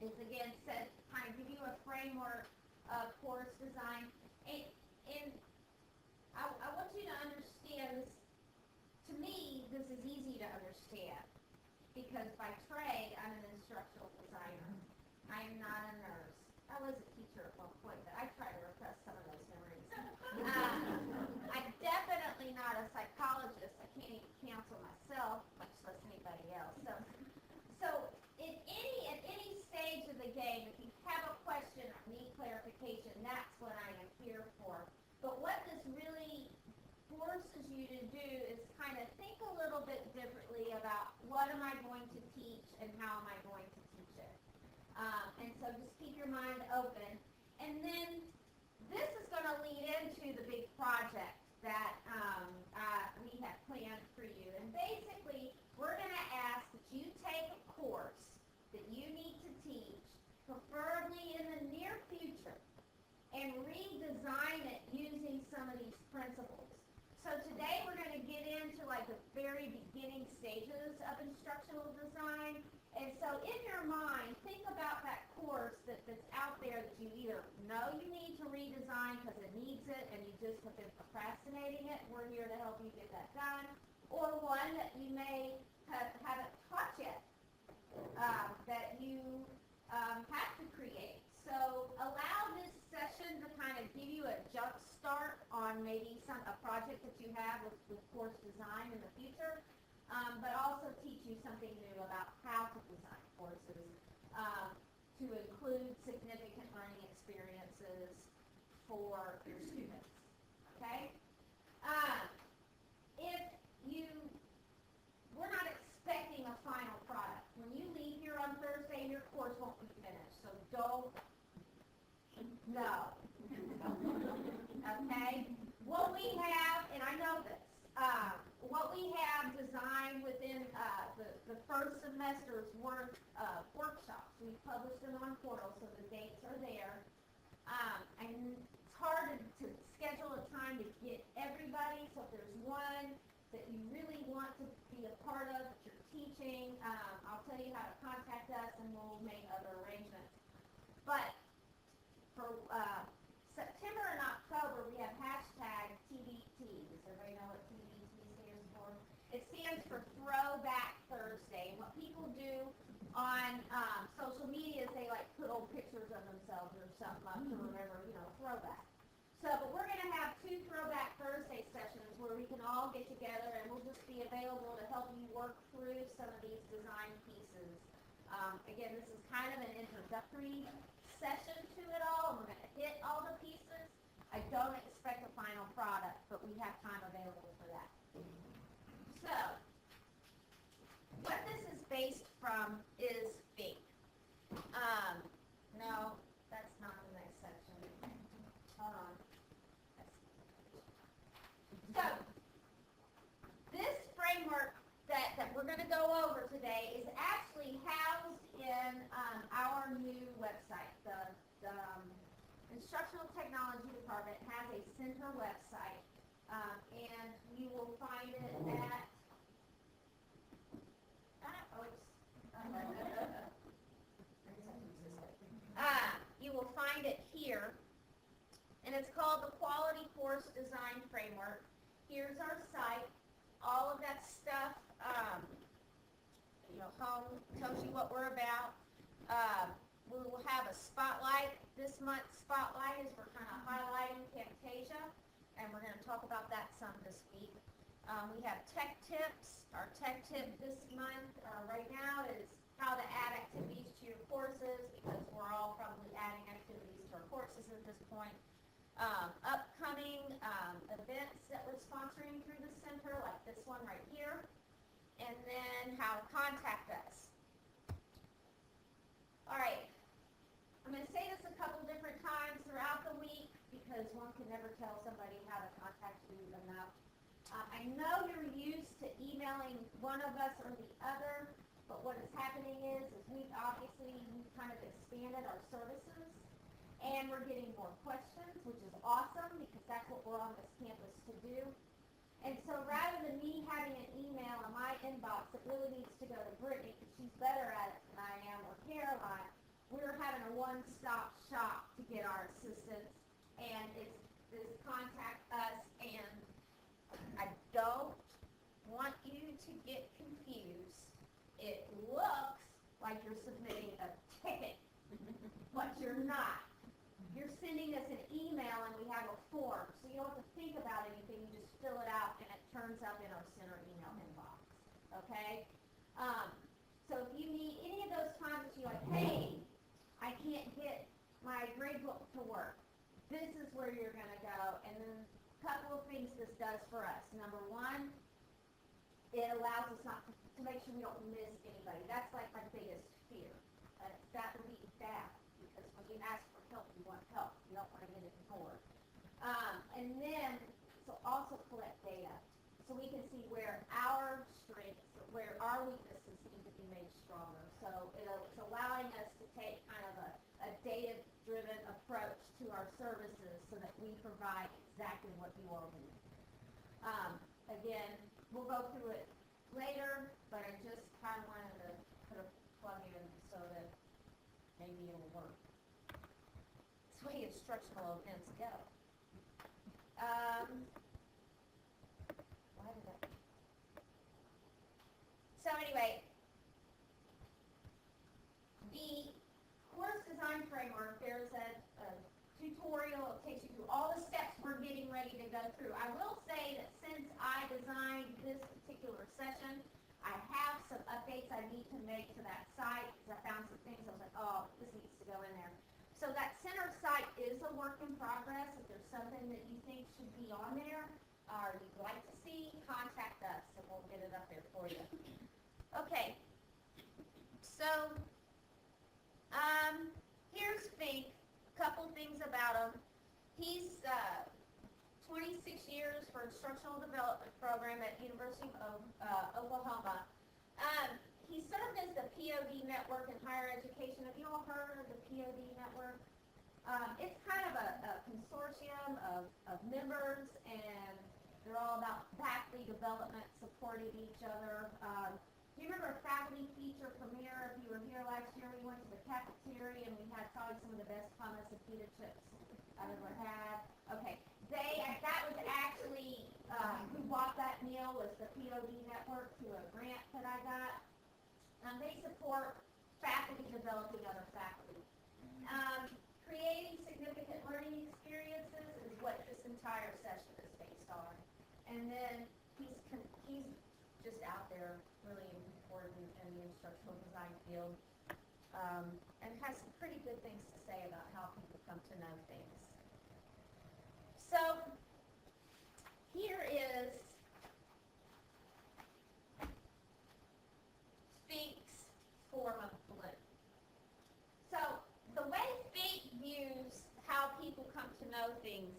is again said to kind of give you a framework of course design. And I want you to understand this. To me, this is easy to understand because by trade, I'm an instructional designer. I am not a nurse. I was a teacher at one point, but I try to repress some of those memories. I'm definitely not a psychologist. I can't even counsel myself, much less anybody else. So at any stage of the game, if you have a question or need clarification, that's what I am here for. But what this really forces you to do is kind of think a little bit differently about what am I going to teach and how am I going to teach it. And so just keep your mind open. And then this is going to lead into the big project that we have planned for you. And basically, we're going to ask that you take a course that you need to teach, preferably in the near future, and redesign it using some of these principles. So today we're going to get into like the very beginning stages of instructional design. And so in your mind, think about that course that's out there that you either know you need to redesign because it needs it and you just have been procrastinating it. We're here to help you get that done. Or one that you may haven't taught yet that you have to create. So allow this session to kind of give you a jump start on maybe a project that you have with course design in the future, but also teach you something new about how to design courses to include significant learning experiences for your students. Okay? We're not expecting a final product. When you leave here on Thursday, your course won't be finished. So don't. No. Okay? What we have, and I know this, what we have designed within the first semester's worth of workshops, we've published them on Portal, so the dates are there. And it's hard to schedule a time to get everybody, so if there's one that you really want to be a part of, that you're teaching, I'll tell you how to contact us and we'll make other arrangements. But for September and October, we have hashtag TBT. Does everybody know what TBT stands for? It stands for Throwback Thursday. And what people do on social media is they like put old pictures of themselves or something up to remember, throwback. So, but we're going to have 2 Throwback Thursday sessions where we can all get together and we'll just be available to help you work through some of these design pieces. Again, this is kind of an introductory session to it all. We're going to hit all the pieces. I don't expect a final product, but we have time available for that. So, what this is based from is FDI. No, that's not the next section. Hold on. So, this framework that we're going to go over today is actually housed in our new website. The Instructional Technology Department has a center website, and you will find it at you will find it here, and it's called the Quality Course Design Framework. Here's our site. All of that stuff, home tells you what we're about. We will have a spotlight. This month's spotlight is we're kind of highlighting Camtasia, and we're going to talk about that some this week. We have tech tips. Our tech tip this month, right now, is how to add activities to your courses, because we're all probably adding activities to our courses at this point. Upcoming events that we're sponsoring through the center, like this one right here, and then how to contact us. All right, I'm going to say this a couple different times throughout the week because one can never tell somebody how to contact you enough. I know you're used to emailing one of us or the other, but what is happening is we've kind of expanded our services. And we're getting more questions, which is awesome because that's what we're on this campus to do. And so rather than me having an email in my inbox that really needs to go to Brittany because she's better at it than I am, or Caroline, we're having a one-stop shop to get our assistance, and it's contact us, and I don't want you to get confused. It looks like you're submitting a ticket, but you're not. You're sending us an email, and we have a form, so you don't have to think about anything. You just fill it out, and it turns up in our center email inbox. Okay? So if you need any of those times that you're like, hey, I can't get my grade book to work, this is where you're going to go. And then a couple of things this does for us. Number one, it allows us not to make sure we don't miss anybody. That's like my biggest fear. That would be bad, because when you ask for help, you want help. You don't want to get it ignored. And then, so also collect data, so we can see where our strengths, where our weaknesses need to be made stronger. So it's allowing us to take kind of a data-driven approach to our services so that we provide exactly what you all need. Again, we'll go through it later, but I just kind of wanted to put a plug in so that maybe it'll work. That's the way instructional events go. Why did that? So anyway, the course design framework, there's a tutorial. It takes you through all the steps we're getting ready to go through. I will say that since I designed this particular session, I have some updates I need to make to that site, because I found some things I was like, oh, this needs to go in there. So that center site is a work in progress. If there's something that you think should be on there or you'd like to see, contact us and we'll get it up there for you. Okay, so here's Fink. A couple things about him. He's 26 years for instructional development program at University of Oklahoma. He served as the POD network in higher education. Have you all heard of the POD network? It's kind of a consortium of members, and they're all about faculty development, supporting each other. Do you remember faculty feature premiere? If you were here last year, we went to the cafeteria and we had probably some of the best hummus and pita chips I've ever had. Okay, that was actually, who bought that meal was the POD network through a grant that I got. They support faculty developing other faculty. Creating significant learning experiences is what this entire session is based on. And then he's just out there, really important in the instructional design field, and has some pretty good things to say about how people come to know things. So here is Fink's form of blue. So the way Fink views how people come to know things,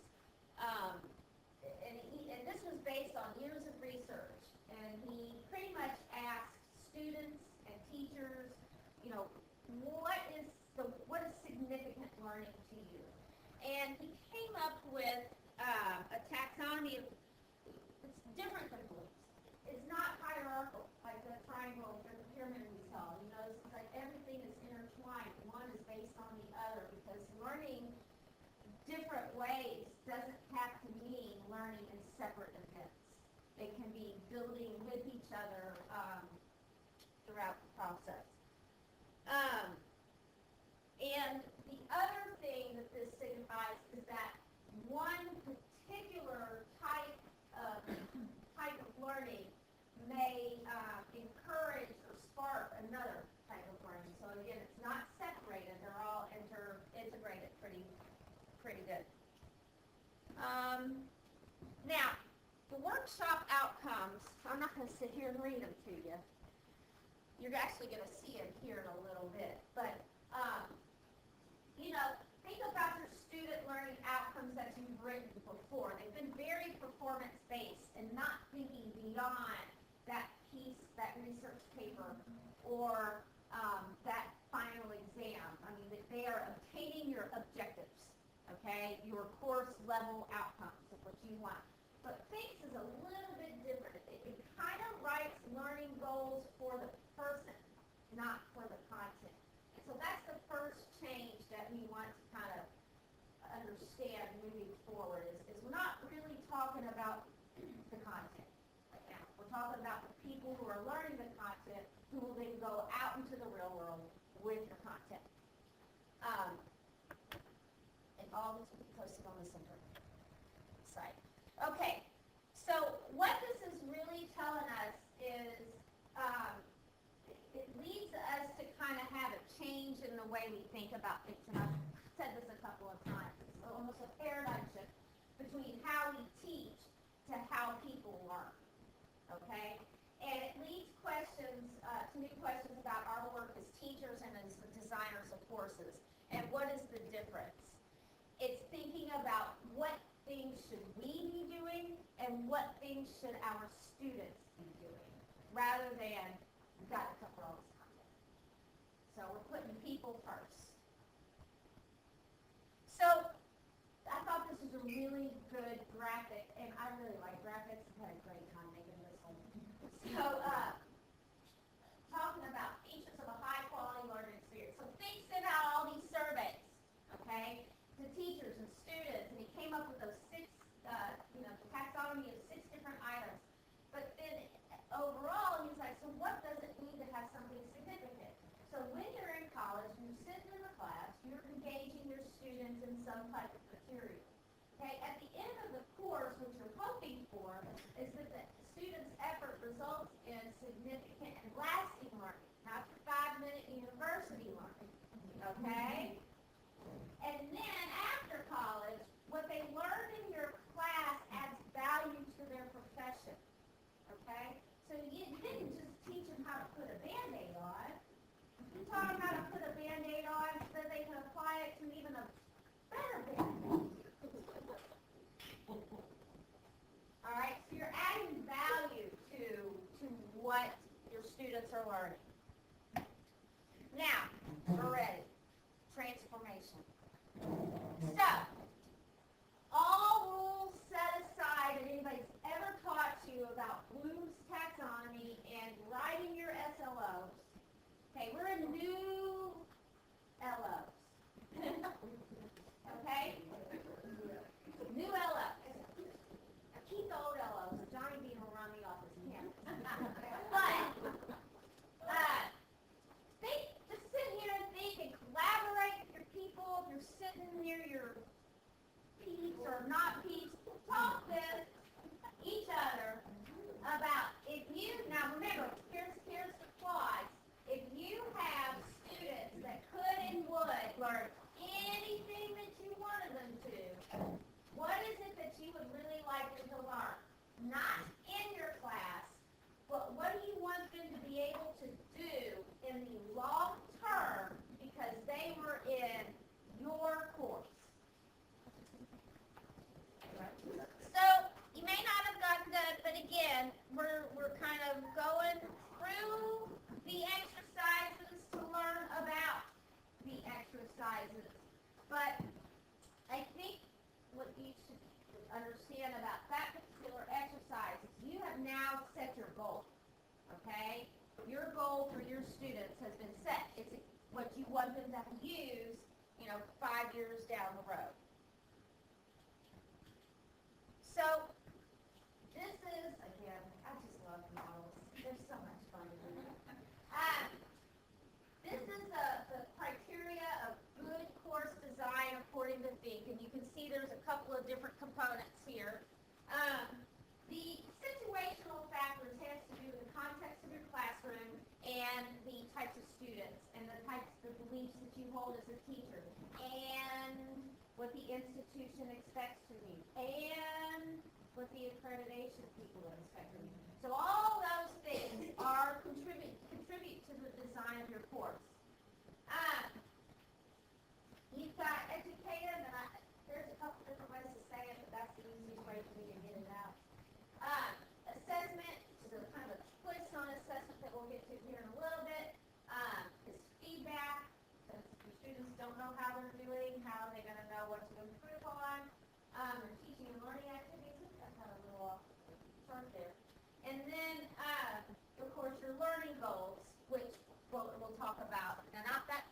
and this was based on years of research, and he pretty much asked students and teachers, you know, what is significant learning to you? And he came up with a taxonomy of, it's different than beliefs. It's not hierarchical, like the triangle or the pyramid we saw. You know, it's like everything is intertwined. One is based on the other, because learning different ways doesn't have to mean learning in separate events. It can be building with each other throughout the process. And the other thing that this signifies is that one particular type of learning may encourage or spark another type of learning. So again, it's not separated; they're all integrated pretty good. Now, the workshop outcomes. I'm not going to sit here and read them to you. You're actually going to see them here in a little bit, but you know, think about your student learning outcomes that you've written before. They've been very performance-based and not thinking beyond that piece, that research paper, or that final exam. I mean, they are obtaining your objectives, okay, your course level outcomes of what you want. But FACE is a little bit different. It kind of writes learning goals for the person, not for the content. And so that's the first change that we want to kind of understand moving forward is we're not really talking about the content right now. We're talking about the people who are learning the content who will then go out into the real world with your content. And all this will be posted on the center site. Okay, so what this is really telling us is it leads us to kind of have a change in the way we think about things. And I've said this a couple of times. It's almost a paradigm shift between how we teach to how people learn. Okay? And it leads questions to new questions about our work as teachers and as the designers of courses. And what is the difference? It's thinking about what things should we be doing and what things should our students be doing, rather than we've got to cover all this content. So we're putting people first. So I thought this was a really good graphic, and I really like graphics. I had a great time making this one. So talking about features of a high-quality learning experience. So think about all these surveys, okay, to teachers and students, and he came up with those six, the taxonomy of 6 different items. But then overall, he's like, so what does it mean to have something significant? So when you're in college, you're sitting in the class, you're engaging your students in some type of material. Okay, at the end of the course, what you're hoping for is that the student's effort results in significant and lasting learning, not your 5-minute university learning. Okay? And then after college, what they learned in your class adds value to their profession. Okay? So you didn't just teach them how to put a Band-Aid on. You taught them how to put a Band-Aid on so that they can apply it to even a better Band-Aid. All right? So you're adding value to what your students are learning. Now, we're ready. Transformation. So, all rules set aside that anybody's ever taught you about Bloom's taxonomy and writing your SLOs. Okay, we're in new LOs. Okay? New LOs. Now keep the old LOs. Johnny Bean will run the office. Yeah. But, think, just sit here and think and collaborate with your people. If you're sitting near your peeps or not peeps, talk with each other about if you, now remember, here's the clause. If you have students that could and would learn anything that you wanted them to, what is it that you would really like them to learn? Not in your class, but what do you want them to be able to do in the long term because they were in your course? So you may not have gotten that, but again, we're kind of going through the exercises to learn about the exercises. But I think what you should understand about that particular exercise is you have now set your goal. Okay? Your goal for your students has been set. It's what you want them to use, 5 years down the road. So, this is, again, I just love models. They're so much fun to do. This is the criteria of good course design according to Fink, and you can see there's a couple of different components here. The situational factors has to do with the context of your classroom and the types of students and the types of beliefs that you hold as a teacher and what the institution expects from you and what the accreditation people expect from you. So all those things are contribute to the design of your course. You've got educative, and there's a couple different ways to say it, but that's the easiest way for me to get it out. Assessment, so kind of a twist on assessment that we'll get to here in a little bit, is feedback. Since your students don't know how they're doing, how are they going to know what to improve on? Their teaching and learning activities. That's kind of a little off chart there. And then, of course, your learning goals, which we'll talk about. Now, not that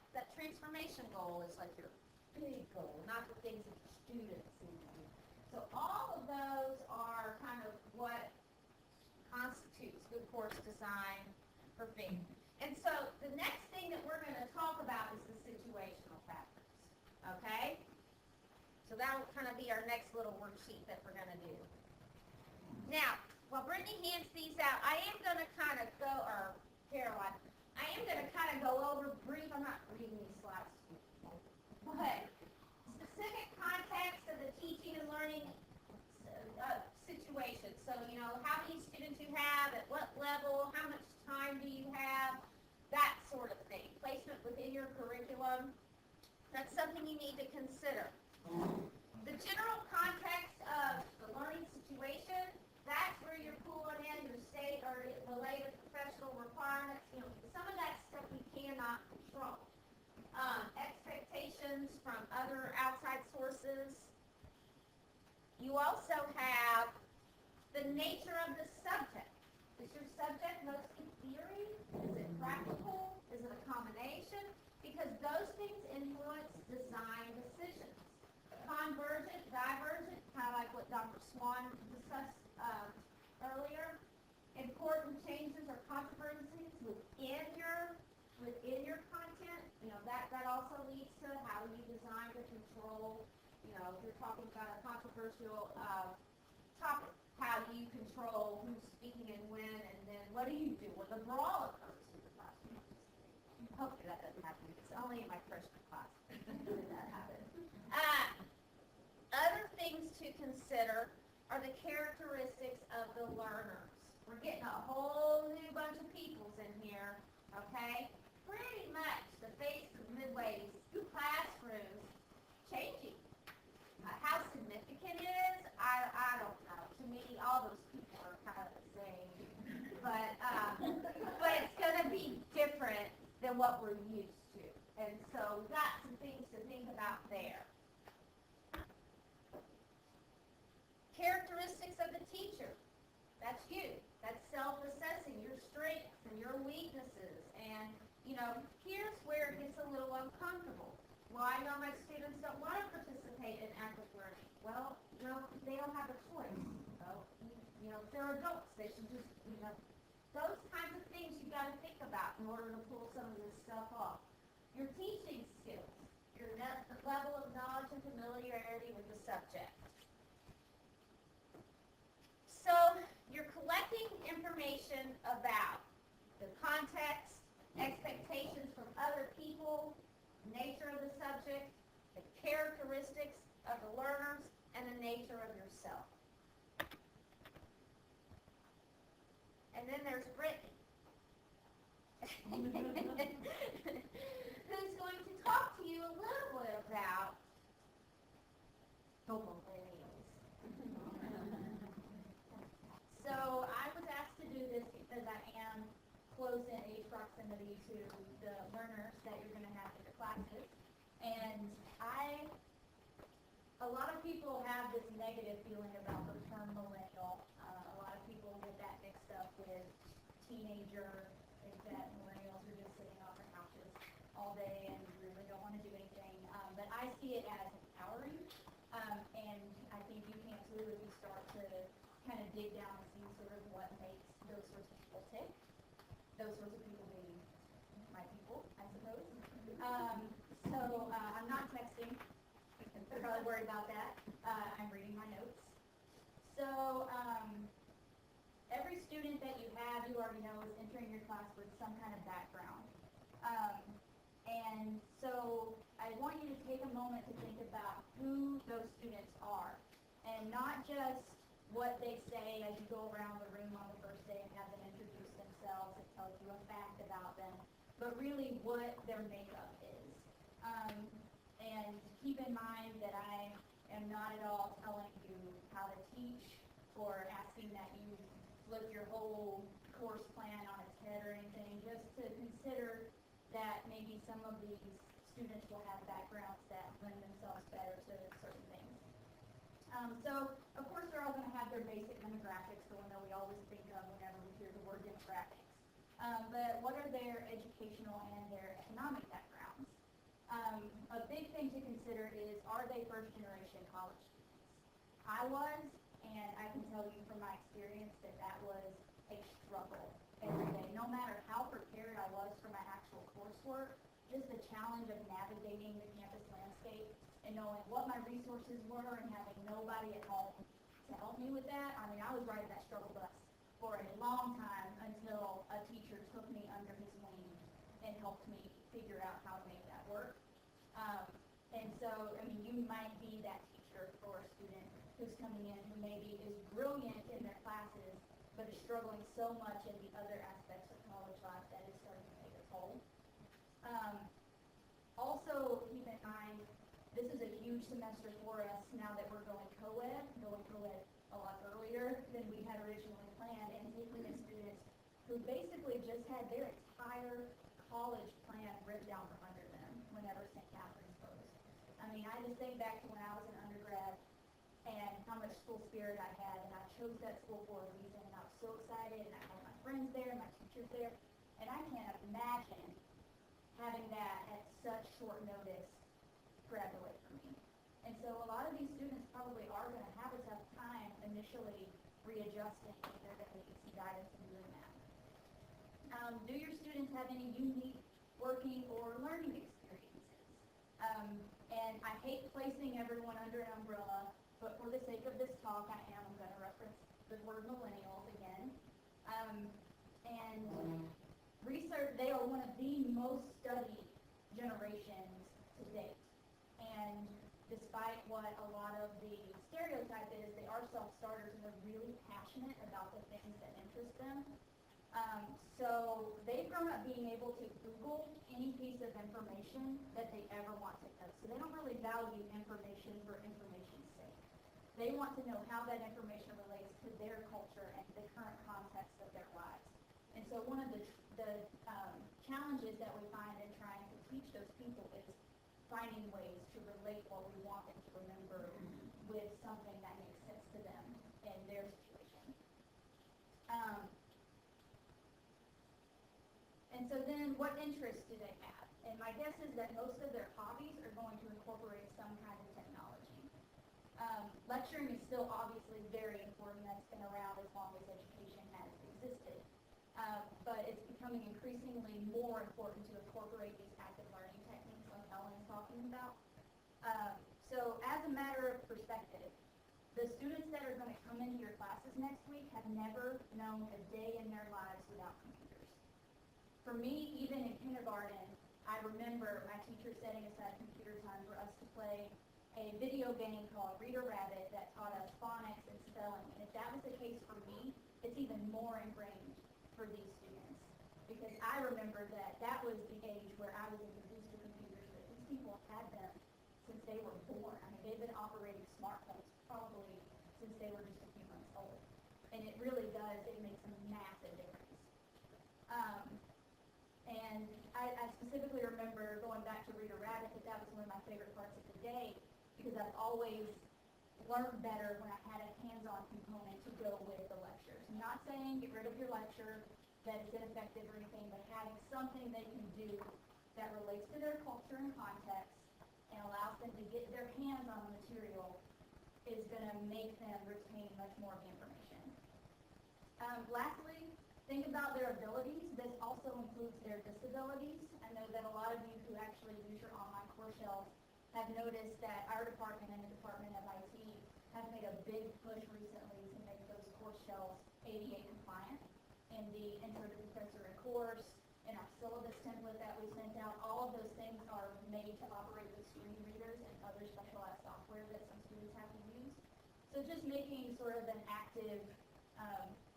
transformation goal is like your big goal, not the things that the students need to do. So all of those are kind of what constitutes good course design for me. And so the next thing that we're going to talk about is the situational factors. Okay? So that will kind of be our next little worksheet that we're going to do. Now, while Brittany hands these out, I am going to kind of go, or Caroline, I am going to kind of go over brief, I'm not reading these slides to you, but specific context of the teaching and learning situation. So, you know, how many students you have, at what level, how much time do you have, that sort of thing. Placement within your curriculum, that's something you need to consider. The general context of the learning situation, that's where you're pulling in your state or related professional requirements. You know, some of that stuff you cannot control. Expectations from other outside sources. You also have the nature of the subject. Is your subject mostly theory? Is it practical? Is it a combination? Because those things influence design decisions. Convergent, divergent, kind of like what Dr. Swan discussed earlier. Important changes or controversies within your content. You know, that also leads to how you design to control. You know, if you're talking about a controversial topic, how do you control who's speaking and when, and then what do you do when the brawl occurs in the classroom? Hopefully that doesn't happen. It's only in my freshman class that that happens. Other things to consider are the characteristics of the learners. We're getting a whole new bunch of peoples in here, okay? Pretty much the face of Midway's classrooms changing. How significant it is, I don't know. To me, all those people are kind of the same. But it's going to be different than what we're used to. And so we've got some things to think about there. Characteristics of the teacher. That's you. That's self-assessing your strengths and your weaknesses. And, you know, here's where it gets a little uncomfortable. Well, I know my students don't want to participate in active learning. Well, you know, they don't have a choice. So, you know, if they're adults, they should just, you know, those kinds of things you've got to think about in order to pull some of this stuff off. Your teaching skills, your level of knowledge and familiarity with the subject. So you're collecting information about the context, expectations from other people, nature of the subject, the characteristics of the learners, and the nature of yourself. And then there's Brittany, who's going to talk to you a little bit about the millennials. So I was asked to do this because I am close in age proximity to the learners that you're going to have in your classes. And a lot of people have this negative feeling about the term millennial. A lot of people get that mixed up with teenager, think that millennials are just sitting on their couches all day and really don't want to do anything. But I see it as empowering. And I think you can too if you start to kind of dig down and see sort of what makes those sorts of people tick. Those sorts of people being my people, I suppose. So I'm not texting. They're probably worried about that. I'm reading my notes. So every student that you have, you already know, is entering your class with some kind of background. And so I want you to take a moment to think about who those students are. And not just what they say as you go around the room on the first day and have them introduce themselves and tell you a fact about them, but really what their makeup is. And keep in mind that I am not at all telling you how to teach or asking that you flip your whole course plan on its head or anything, just to consider that maybe some of these students will have backgrounds that lend themselves better to certain things. So, of course, they're all going to have their basic demographics, the one that we always think of whenever we hear the word demographics. But what are their educational and their economic backgrounds? A big thing to consider is, are they first generation college students? I was, and I can tell you from my experience that that was a struggle every day. No matter how prepared I was for my actual coursework, just the challenge of navigating the campus landscape and knowing what my resources were and having nobody at home to help me with that. I mean, I was riding that struggle bus for a long time until a teacher took me under his wing and helped me figure out how to make that work. And so, I mean, you might be that teacher for a student who's coming in who maybe is brilliant in their classes, but is struggling so much in the other aspects of college life that is starting to take a toll. Also, keep in mind, this is a huge semester for us now that we're going co-ed a lot earlier than we had originally planned, and taking in students who basically just had their entire college plan ripped down from under them whenever St. Catherine's closed. I mean, I just think back to when I was an undergrad and how much school spirit I had, and I chose that school for a reason, and I was so excited, and I had my friends there, my teachers there, and I can't imagine having that at such short notice grabbed away from me. And so a lot of these students probably are going to have a tough time initially readjusting if they're going to need some guidance in doing that. Do your students have any unique working or learning experiences? And I hate placing everyone under an umbrella, but for the sake of this talk, I'm going to reference the word millennials again. And research, they are one of the most studied generations to date. And despite what a lot of the stereotype is, they are self-starters and they're really passionate about the things that interest them. So they've grown up being able to Google any piece of information that they ever want to know. So they don't really value information for information's sake. They want to know how that information relates to their culture and the current context of their lives. And so one of the challenges that we find in trying to teach those people is finding ways to relate what we want them to remember with something that makes sense to them in their situation. And so then what interests do they have? And my guess is that most of their hobbies are going to incorporate some kind of technology. Lecturing is still obviously very important. That's been around as long as education has existed. But it's becoming increasingly more important to incorporate these active learning techniques like Ellen's talking about. So as a matter of perspective, the students that are going to come into your classes next week have never known a day in their lives without computers. For me, even in kindergarten, I remember my teacher setting aside computer time for us to play a video game called Reader Rabbit that taught us phonics and spelling. And if that was the case for me, it's even more ingrained for these students. Because I remember that that was the age where I was introduced to computers, but these people had them since they were born. I mean, they've been operating smartphones probably since they were just a few months old. And it really does, it makes a massive difference. And I specifically remember going back to Reader Rabbit, that was one of my favorite parts of the day, because I've always learned better when I had a hands-on component to go with the lectures. I'm not saying get rid of your lecture, that it's ineffective or anything, but having something they can do that relates to their culture and context and allows them to get their hands on the material is going to make them retain much more of the information. Lastly, think about their abilities. This also includes their disabilities. I know that a lot of you who actually use your online course shelves have noticed that our department and the Department of IT have made a big push recently to make those course shelves ADA compliant. In the Intro to Professor course, in our syllabus template that we sent out, all of those things are made to operate with screen readers and other specialized software that some students have to use. So just making sort of an active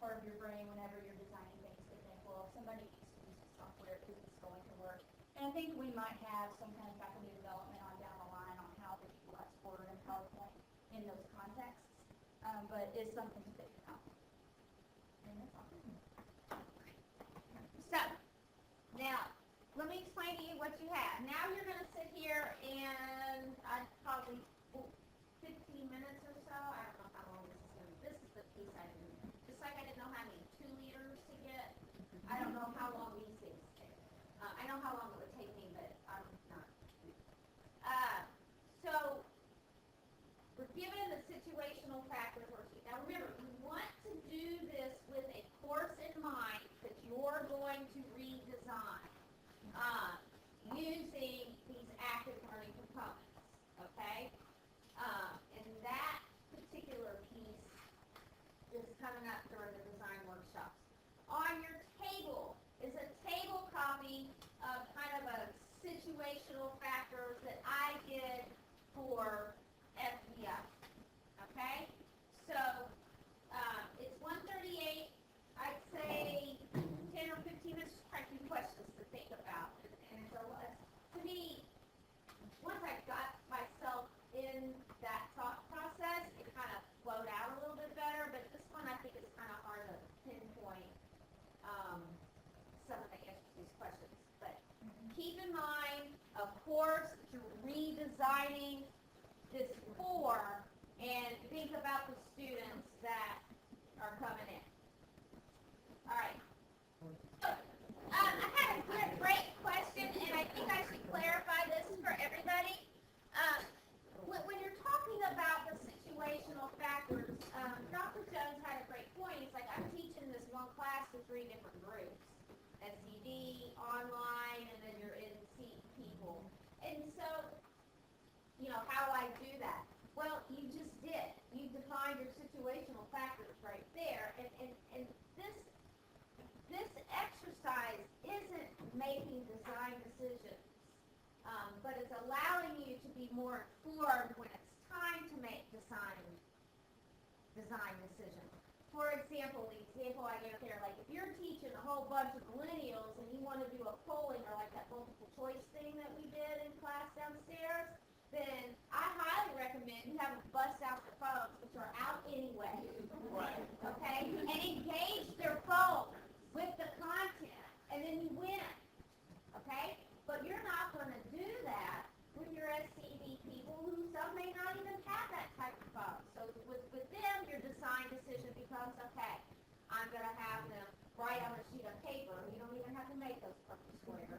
part of your brain whenever you're designing things to think, well, if somebody needs to use this software, is this going to work? And I think we might have some kind of faculty development on down the line on how to utilize Word and PowerPoint in those contexts, but it's something to figure out. And that's all. So, now, let me explain to you what you have. Now you're going to sit here and probably 15 minutes or so. I don't know how long this is going to be. This is the piece I didn't know. Just like I didn't know how many 2 liters to get. I don't know how long these things take. I know how long it would take me, but I'm not course that you're redesigning this for, and think about the students that are coming in. All right. I had a great question, and I think I should clarify this for everybody. When you're talking about the situational factors, Dr. Jones had a great point. He's like, I'm teaching this one class to 3 different groups. SED, online, and then you're in seat people. And so, how do I do that? Well, you just did. You defined your situational factors right there. And this exercise isn't making design decisions, but it's allowing you to be more informed when it's time to make design decisions. For example, the example I gave there, like if you're teaching a whole bunch of millennials and you want to do a polling or like that multiple choice thing that we did in class downstairs, then I highly recommend you have them bust out their phones, which are out anyway. Right. Okay? And engage their phone with the content, and then you win. Okay? But you're not going to do that when you're SCD people who some may not even have that type of phone. So with them, your design decision becomes, okay, I'm going to have them write on a sheet of paper. You don't even have to make those purple squares.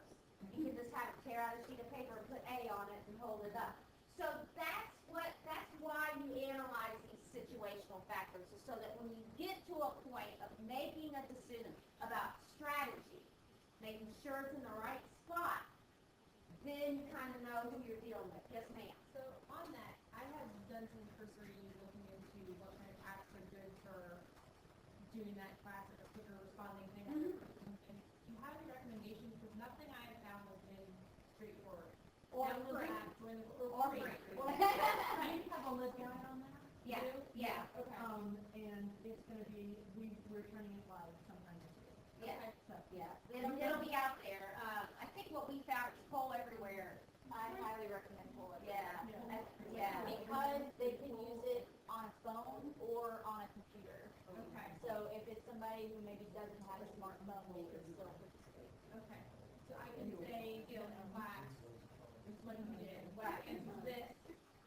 You can just have it tear out a sheet of paper and put A on it and hold it up. So that's why you analyze these situational factors, so that when you get to a point of making a decision about strategy, making sure it's in the right spot, then you kind of know who you're dealing with. Yes, ma'am. So on that, I have done some cursory looking into what kind of apps are good for doing that class, like a quicker responding thing. Mm-hmm. And do you have any recommendations? Because nothing I have found has been straightforward. Or download free. the app, join the Or free. free. Do you have a list guide on that? Yeah. too? Yeah. Okay. And it's going to be, we're turning it live sometime this year. Yeah. Okay, so. Yeah. It'll be out there. I think what we found is Poll Everywhere. I highly recommend Poll Yeah. Yeah, Yeah. because they can use it on a phone or on a computer. Okay. So if it's somebody who maybe doesn't have a smartphone, they can still participate. Okay. So I can say, in class, it's what you did. What I answer this,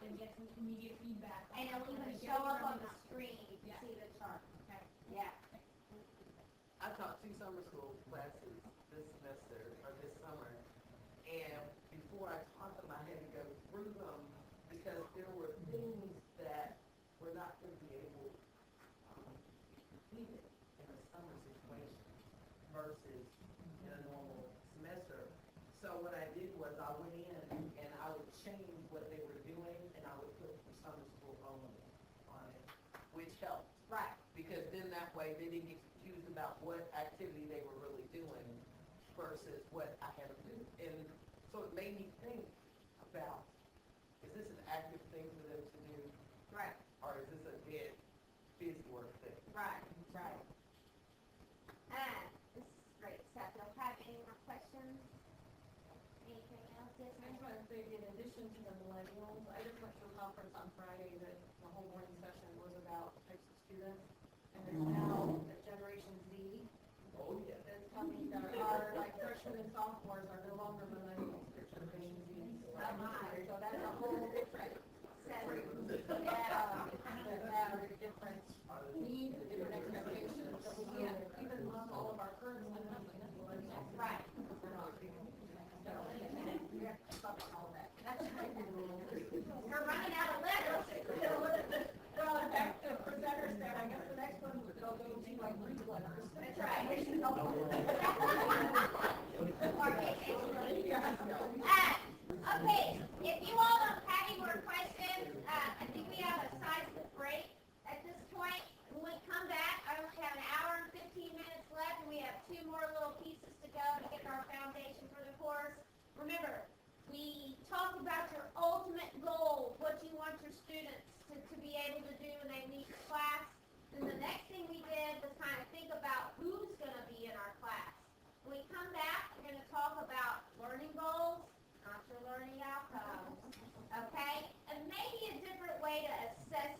and get some immediate feedback. And it'll even show up on the screen. You can Yeah. see the chart. Okay. Yeah. I taught 2 summer school classes this semester, or this summer, and before I taught them, I had to go through them because there were things that were not going to be able to be completed in a summer situation versus in a normal semester. So what I did was I went in and I would change what they were doing, and I would put for summer school only on it, which helped. Right. Because then that way they didn't get confused about what activity they were really doing versus what I had to do. And so it made me think about, is this an active thing for them to do? Right. Or is this a dead busy work thing? Right. Right. This is great stuff. Y'all have any more questions? Anything else? Yes, I just want to say, in addition to the millennials, I just went to a conference on Friday that the whole morning session was about types of students. And there's now a Generation Z Oh, yeah. that's coming, that are like freshmen and sophomores are no longer millennials, they're Generation Z. So that's a whole different set of, that have different needs and different expectations. So we can't even lump all of our current students into millennials. Right. We're running out of letters. Well, in fact, the presenter said, I guess the next one they'll go to like Greek letters. That's right. Okay, if you all don't have any more questions, I think we have a sizable break at this point. When we come back, I only have an hour and 15 minutes left, and we have 2 more little pieces to go to get our foundation for the course. Remember, we talked about your ultimate goal, what you want your students to be able to do when they leave class. And the next thing we did was kind of think about who's going to be in our class. When we come back, we're going to talk about learning goals, not your learning outcomes, okay? And maybe a different way to assess